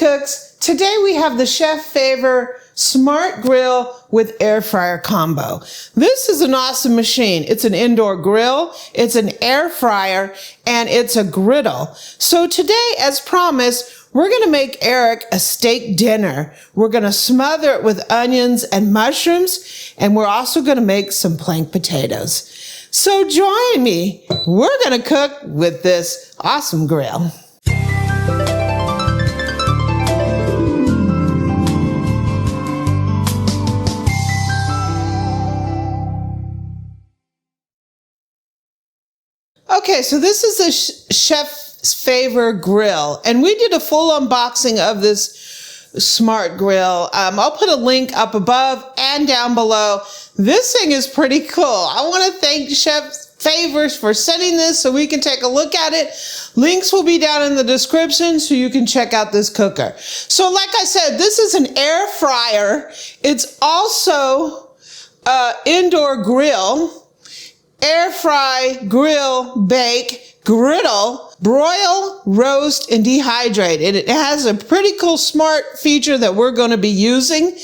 Cooks. Today we have the Chefavor Smart Grill with air fryer combo. This is an awesome machine. It's an indoor grill, it's an air fryer, and it's a griddle. So today, as promised, we're gonna make Eric a steak dinner. We're gonna smother it with onions and mushrooms, and we're also gonna make some plank potatoes. So join me. We're gonna cook with this awesome grill. Okay, so this is a Chefavor grill, and we did a full unboxing of this smart grill. I'll put a link up above and down below. This thing is pretty cool. I want to thank Chefavor for sending this so we can take a look at it. Links will be down in the description so you can check out this cooker. So like I said, this is an air fryer. It's also an indoor grill. Air fry, grill, bake, griddle, broil, roast, and dehydrate. And it has a pretty cool smart feature that we're going to be using.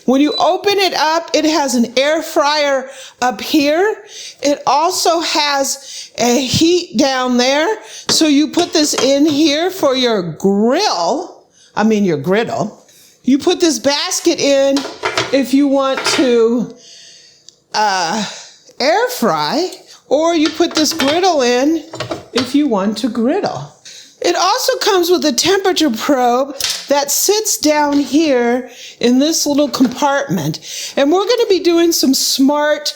When you open it up, it has an air fryer up here. It also has a heat down there. So you put this in here for your griddle. You put this basket in if you want to air fry, or you put this griddle in if you want to griddle. It also comes with a temperature probe that sits down here in this little compartment. And we're going to be doing some smart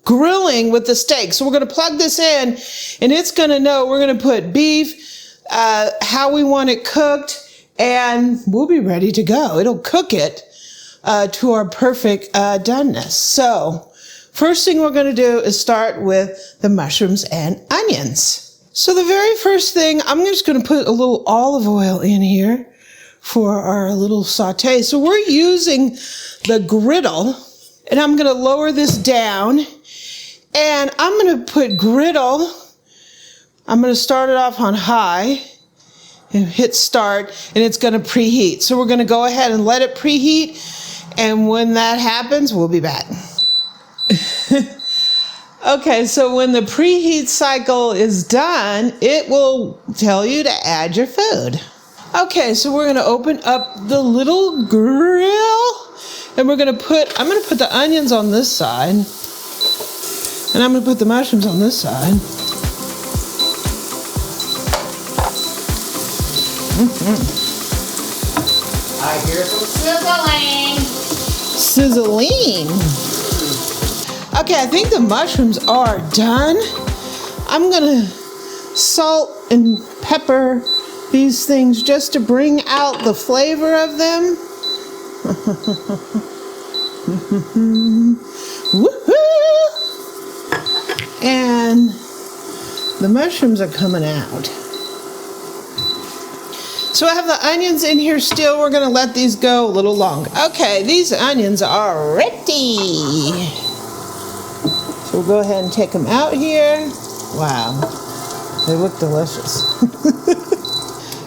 grilling with the steak. So we're going to plug this in, and it's going to know we're going to put beef, how we want it cooked, and we'll be ready to go. It'll cook it to our perfect doneness. So first thing we're going to do is start with the mushrooms and onions. So the very first thing, I'm just going to put a little olive oil in here for our little saute. So we're using the griddle, and I'm going to lower this down, and I'm going to put griddle. I'm going to start it off on high and hit start, and it's going to preheat. So we're going to go ahead and let it preheat. And when that happens, we'll be back. Okay, so when the preheat cycle is done, it will tell you to add your food. Okay, so we're gonna open up the little grill, and I'm gonna put the onions on this side, and I'm gonna put the mushrooms on this side. I hear some sizzling. Sizzling. Okay, I think the mushrooms are done. I'm gonna salt and pepper these things just to bring out the flavor of them. Woohoo! And the mushrooms are coming out. So I have the onions in here still. We're gonna let these go a little longer. Okay, these onions are ready. So we'll go ahead and take them out here. Wow, they look delicious.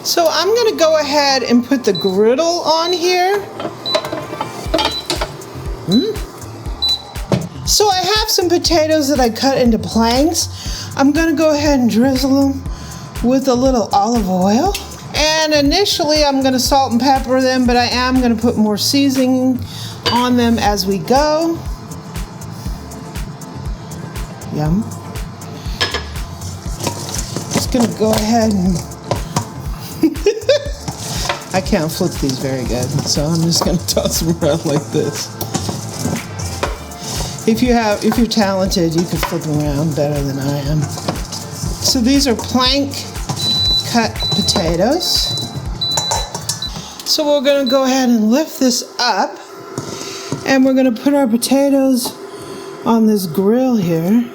So I'm gonna go ahead and put the griddle on here. So I have some potatoes that I cut into planks. I'm gonna go ahead and drizzle them with a little olive oil. And initially I'm going to salt and pepper them, but I am going to put more seasoning on them as we go. Yum. Just going to go ahead and I can't flip these very good, so I'm just going to toss them around like this. If you're talented, you can flip them around better than I am. So these are plank cut potatoes. So we're going to go ahead and lift this up, and we're going to put our potatoes on this grill here.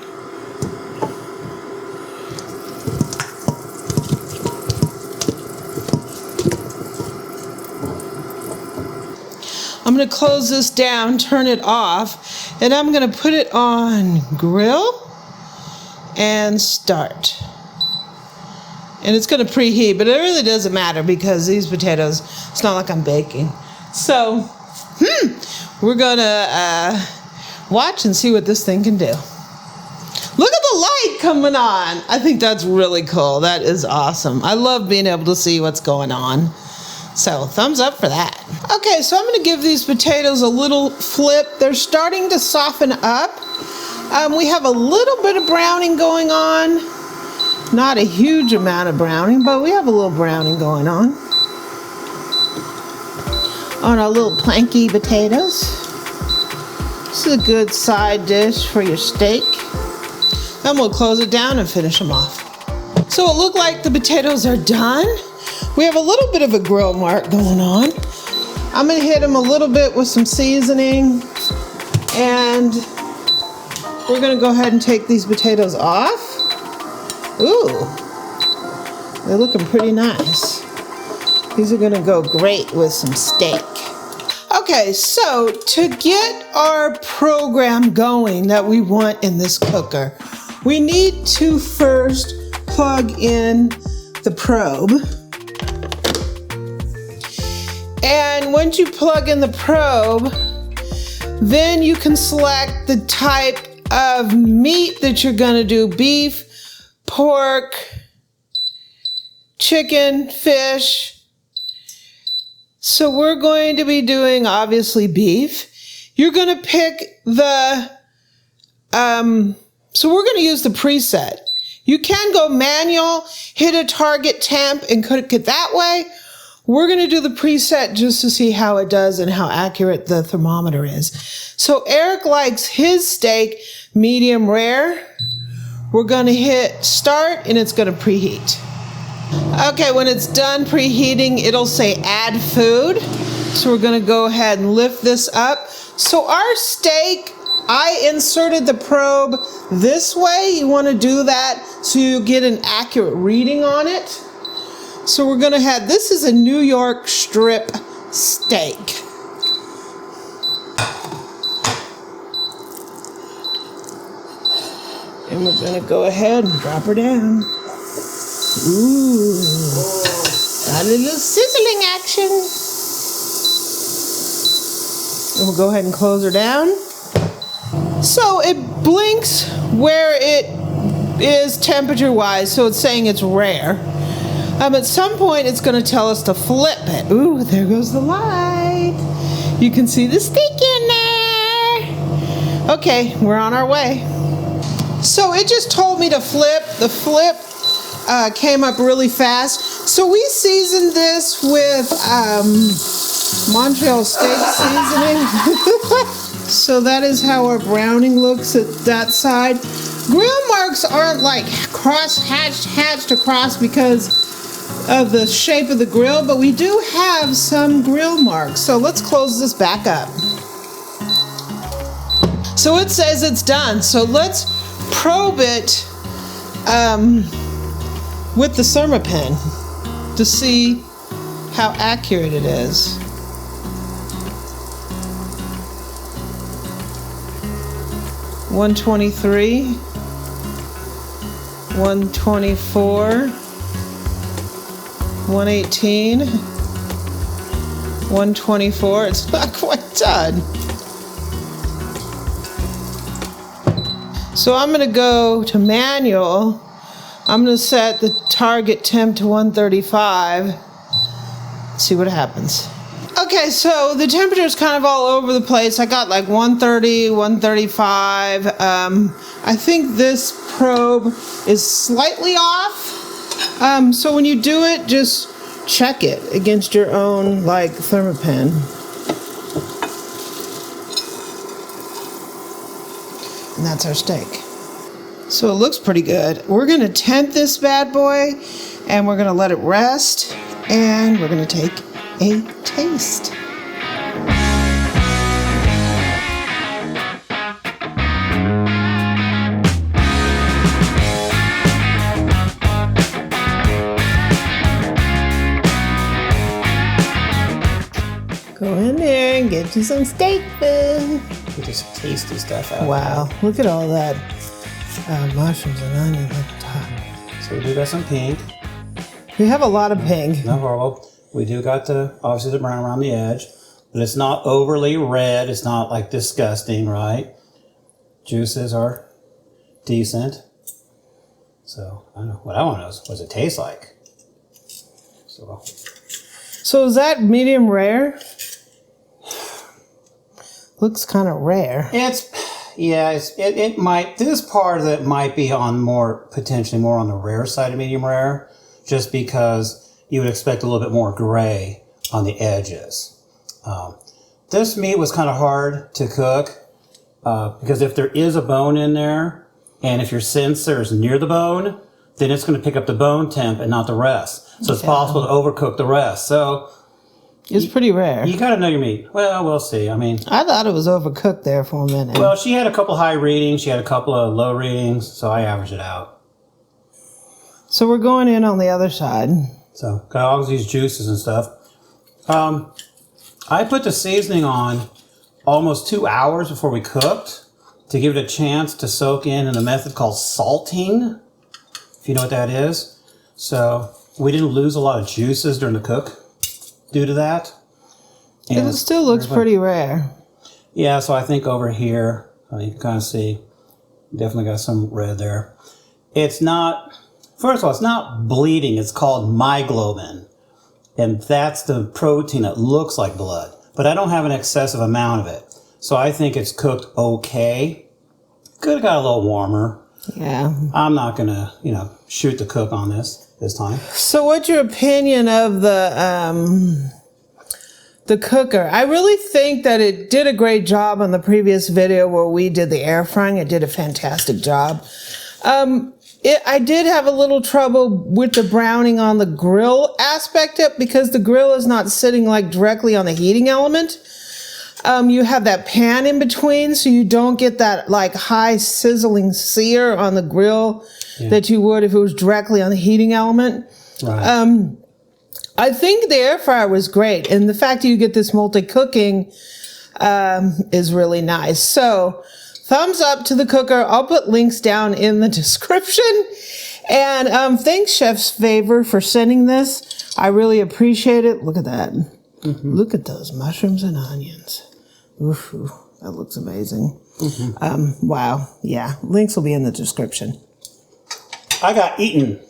I'm going to close this down, turn it off, and I'm going to put it on grill and start. And it's gonna preheat, but it really doesn't matter because these potatoes, it's not like I'm baking. So, we're gonna watch and see what this thing can do. Look at the light coming on. I think that's really cool. That is awesome. I love being able to see what's going on. So thumbs up for that. Okay, so I'm gonna give these potatoes a little flip. They're starting to soften up. We have a little bit of browning going on. Not a huge amount of browning, but we have a little browning going on our little planky potatoes. This is a good side dish for your steak. Then we'll close it down and finish them off. So it looked like the potatoes are done. We have a little bit of a grill mark going on. I'm gonna hit them a little bit with some seasoning, and we're gonna go ahead and take these potatoes off. Ooh, they're looking pretty nice. These are gonna go great with some steak. Okay, so to get our program going that we want in this cooker, we need to first plug in the probe. And once you plug in the probe, then you can select the type of meat that you're gonna do: beef, pork, chicken, fish. So we're going to be doing, obviously, beef. You're gonna pick the, so we're gonna use the preset. You can go manual, hit a target temp and cook it that way. We're gonna do the preset just to see how it does and how accurate the thermometer is. So Eric likes his steak medium rare. We're gonna hit start and it's gonna preheat. Okay, when it's done preheating, it'll say add food. So we're gonna go ahead and lift this up. So our steak, I inserted the probe this way. You wanna do that so you get an accurate reading on it. So we're gonna have, this is a New York strip steak. And we're gonna go ahead and drop her down. Ooh, got a little sizzling action. And we'll go ahead and close her down. So it blinks where it is temperature-wise, so it's saying it's rare. At some point, it's gonna tell us to flip it. Ooh, there goes the light. You can see the steak in there. Okay, we're on our way. So it just told me to flip. The flip came up really fast. So we seasoned this with Montreal steak seasoning. So that is how our browning looks at that side. Grill marks aren't like hatched across because of the shape of the grill, but we do have some grill marks. So let's close this back up. So it says it's done. So let's probe it with the Thermapen to see how accurate it is. $123, $124, $118, $124. It's not quite done. So I'm going to go to manual. I'm going to set the target temp to 135. See what happens. Okay, so the temperature is kind of all over the place. I got like 130, 135. I think this probe is slightly off. So when you do it, just check it against your own like Thermapen. And that's our steak. So it looks pretty good. We're gonna temp this bad boy and we're gonna let it rest and we're gonna take a taste. Go in there and get you some steak food. Get you some tasty stuff out. Wow, look at all that mushrooms and onion at the top. So we do got some pink. We have a lot of pink. No horrible. We do got obviously the brown around the edge, but it's not overly red. It's not like disgusting, right? Juices are decent. So I don't know. What I want to know is, what does it taste like? So is that medium rare? Looks kind of rare. It might. This part of it might be on potentially more on the rare side of medium rare, just because you would expect a little bit more gray on the edges. This meat was kind of hard to cook because if there is a bone in there, and if your sensor is near the bone, then it's going to pick up the bone temp and not the rest. So it's possible to overcook the rest. So it's pretty rare. You got to know your meat. Well, we'll see. I mean, I thought it was overcooked there for a minute. Well, she had a couple high readings. She had a couple of low readings. So I averaged it out. So we're going in on the other side. So got all these juices and stuff. I put the seasoning on almost 2 hours before we cooked to give it a chance to soak in a method called salting, if you know what that is. So we didn't lose a lot of juices during the cook due to that. And it still looks pretty rare. Yeah, so I think over here, you can kind of see, definitely got some red there. It's not, first of all, it's not bleeding. It's called myoglobin. And that's the protein that looks like blood. But I don't have an excessive amount of it. So I think it's cooked okay. Could have got a little warmer. Yeah. I'm not going to, shoot the cook on this time. So what's your opinion of the cooker? I really think that it did a great job on the previous video where we did the air frying. It did a fantastic job. I did have a little trouble with the browning on the grill aspect of it because the grill is not sitting like directly on the heating element. You have that pan in between, so you don't get that like high sizzling sear on the grill that you would if it was directly on the heating element. Right. I think the air fryer was great, and the fact that you get this multi-cooking is really nice. So thumbs up to the cooker. I'll put links down in the description. And thanks, Chefavor, for sending this. I really appreciate it. Look at that. Mm-hmm. Look at those mushrooms and onions. Ooh, that looks amazing. Mm-hmm. Wow. Yeah. Links will be in the description. I got eaten.